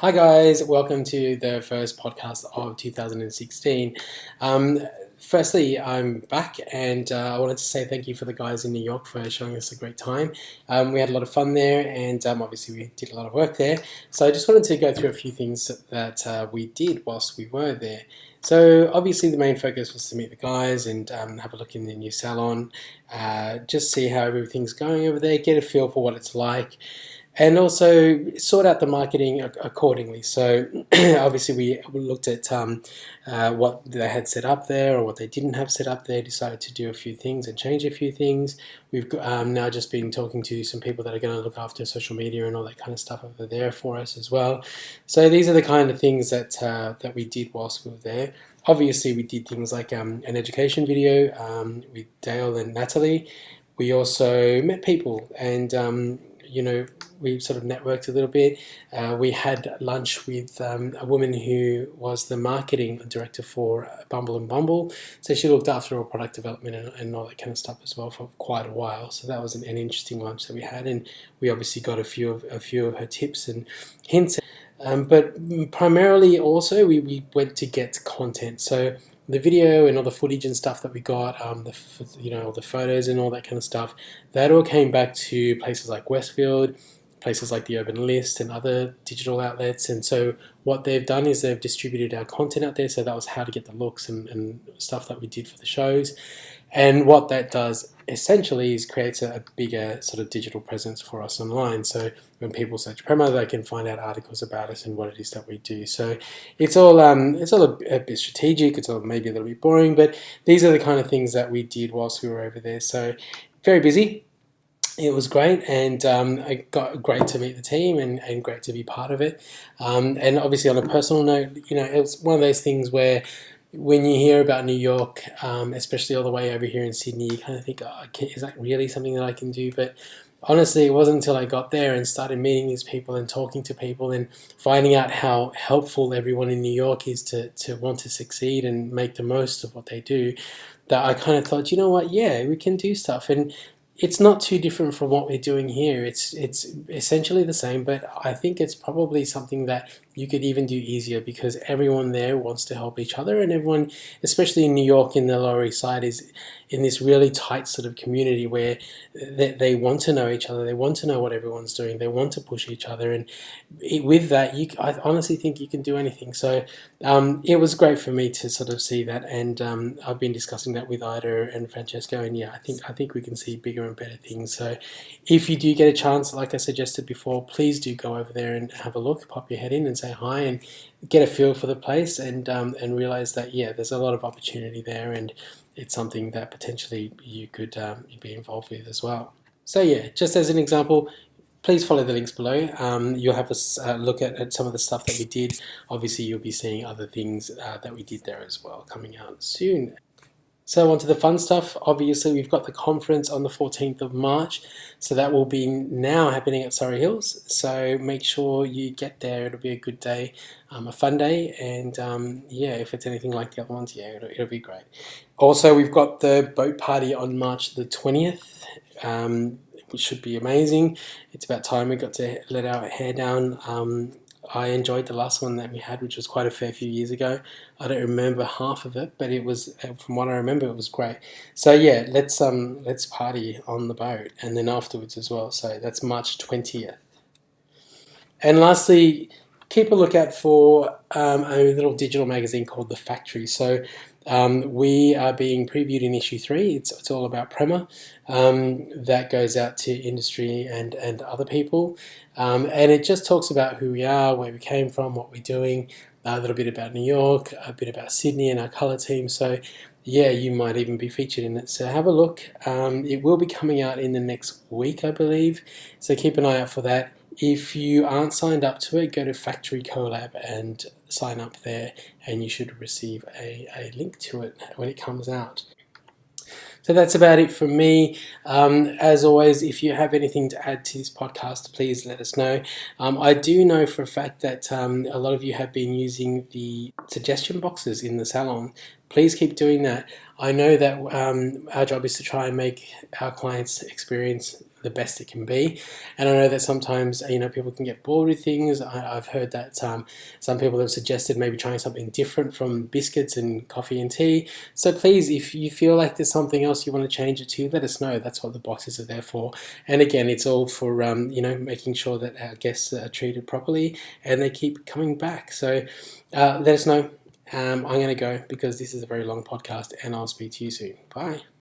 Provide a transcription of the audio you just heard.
Hi guys, welcome to the first podcast of 2016. Firstly, I'm back and I wanted to say thank you for the guys in New York for showing us a great time. We had a lot of fun there and obviously we did a lot of work there. So I just wanted to go through a few things that we did whilst we were there. So obviously the main focus was to meet the guys and have a look in the new salon, just see how everything's going over there, get a feel for what it's like and also sort out the marketing accordingly. So obviously we looked at what they had set up there or what they didn't have set up there, decided to do a few things and change a few things. We've now just been talking to some people that are going to look after social media and all that kind of stuff over there for us as well. So these are the kind of things that we did whilst we were there. Obviously we did things like an education video with Dale and Natalie. We also met people and we sort of networked a little bit. We had lunch with a woman who was the marketing director for Bumble and Bumble. So she looked after all product development and all that kind of stuff as well for quite a while. So that was an interesting lunch that we had, and we obviously got a few of her tips and hints. But primarily also we went to get content. So the video and all the footage and stuff that we got, all the photos and all that kind of stuff, that all came back to places like Westfield, places like the Urban List and other digital outlets. And so what they've done is they've distributed our content out there. So that was how to get the looks and stuff that we did for the shows. And what that does essentially is creates a bigger sort of digital presence for us online. So when people search Prema, they can find out articles about us and what it is that we do. So it's all a bit strategic. It's all maybe a little bit boring, but these are the kind of things that we did whilst we were over there. So very busy. It was great, and it got great to meet the team and great to be part of it. And obviously, on a personal note, it was one of those things where when you hear about New York, especially all the way over here in Sydney, you kind of think, oh, is that really something that I can do? But honestly, it wasn't until I got there and started meeting these people and talking to people and finding out how helpful everyone in New York is to want to succeed and make the most of what they do, that I kind of thought, you know what, yeah, we can do stuff. And it's not too different from what we're doing here. It's essentially the same, but I think it's probably something that you could even do easier because everyone there wants to help each other, and everyone, especially in New York in the Lower East Side, is in this really tight sort of community where they want to know each other, they want to know what everyone's doing, they want to push each other, and with that, I honestly think you can do anything. So it was great for me to sort of see that, and I've been discussing that with Ida and Francesco, and yeah, I think we can see bigger and better things. So if you do get a chance, like I suggested before, please do go over there and have a look, pop your head in and say hi and get a feel for the place, and realize that yeah, there's a lot of opportunity there, and it's something that potentially you could be involved with as well. So yeah, just as an example, please follow the links below. You'll have a look at some of the stuff that we did. Obviously, you'll be seeing other things that we did there as well coming out soon. So on to the fun stuff. Obviously, we've got the conference on the 14th of March. So that will be now happening at Surrey Hills. So make sure you get there. It'll be a good day, a fun day. And yeah, if it's anything like the other ones, yeah, it'll be great. Also, we've got the boat party on March the 20th, which should be amazing. It's about time we got to let our hair down. I enjoyed the last one that we had, which was quite a fair few years ago. I don't remember half of it, but it was, from what I remember, it was great. So yeah, let's party on the boat, and then afterwards as well. So that's March 20th. And lastly, keep a lookout for a little digital magazine called The Factory. So we are being previewed in issue 3. It's all about Prema. That goes out to industry and other people. And it just talks about who we are, where we came from, what we're doing, a little bit about New York, a bit about Sydney and our colour team. So yeah, you might even be featured in it. So have a look. It will be coming out in the next week, I believe. So keep an eye out for that. If you aren't signed up to it, go to Factory Collab and sign up there, and you should receive a link to it when it comes out. So that's about it from me. As always, if you have anything to add to this podcast, please let us know. I do know for a fact that a lot of you have been using the suggestion boxes in the salon. Please keep doing that. I know that our job is to try and make our clients' experience the best it can be. And I know that sometimes people can get bored with things. I've heard that some people have suggested maybe trying something different from biscuits and coffee and tea. So please, if you feel like there's something else you want to change it to, let us know. That's what the boxes are there for. And again, it's all for making sure that our guests are treated properly and they keep coming back. So let us know. I'm going to go because this is a very long podcast, and I'll speak to you soon. Bye.